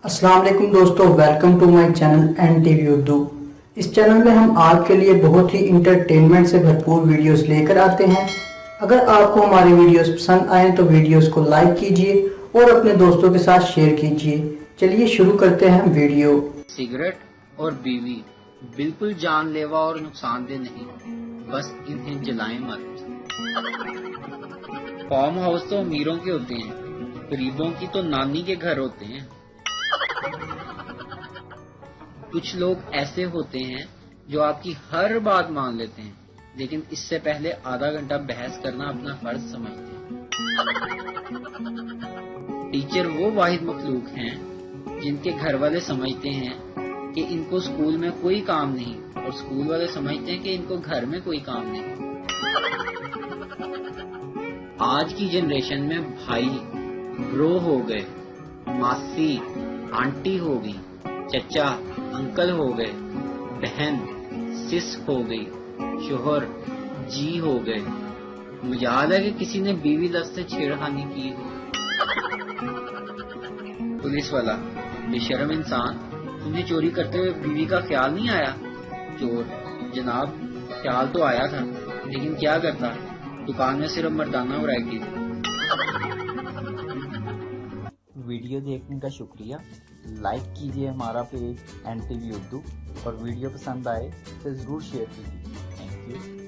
अस्सलाम वालेकुम दोस्तों, welcome to my channel N T V Urdu. इस चैनल में हम आपके लिए बहुत ही इंटरटेनमेंट से भरपूर वीडियोस लेकर आते हैं। अगर आपको हमारी वीडियोस पसंद आए तो वीडियोस को लाइक कीजिए और अपने दोस्तों के साथ शेयर कीजिए। चलिए शुरू करते हैं वीडियो। सिगरेट और बीवी बिल्कुल जानलेवा और नुकसानदेह नहीं, बस इन्हें जलाएं मत। फार्म हाउस तो अमीरों के होते हैं, गरीबों की तो नानी के घर होते हैं। कुछ लोग ऐसे होते हैं जो आपकी हर बात मान लेते हैं, लेकिन इससे पहले आधा घंटा बहस करना अपना फर्ज समझते हैं। टीचर वो वाहिद मखलूक हैं जिनके घर वाले समझते हैं कि इनको स्कूल में कोई काम नहीं, और स्कूल वाले समझते हैं कि इनको घर में कोई काम नहीं। आज की जनरेशन में भाई ब्रो हो गए, मासी आंटी हो गई, चचा अंकल हो गए, बहन सिस हो गई, शोहर जी हो गए। मुझे याद है कि किसी ने बीवी लफ्ज से छेड़खानी की हो। पुलिस वाला बेशर्म इंसान, तुम्हें चोरी करते हुए बीवी का ख्याल नहीं आया? चोर जनाब, ख्याल तो आया था, लेकिन क्या करता, दुकान में सिर्फ मर्दाना वैरायटी थी। वीडियो देखने का शुक्रिया। लाइक कीजिए हमारा page N T V Urdu, और वीडियो पसंद आए तो ज़रूर शेयर कीजिए। Thank you.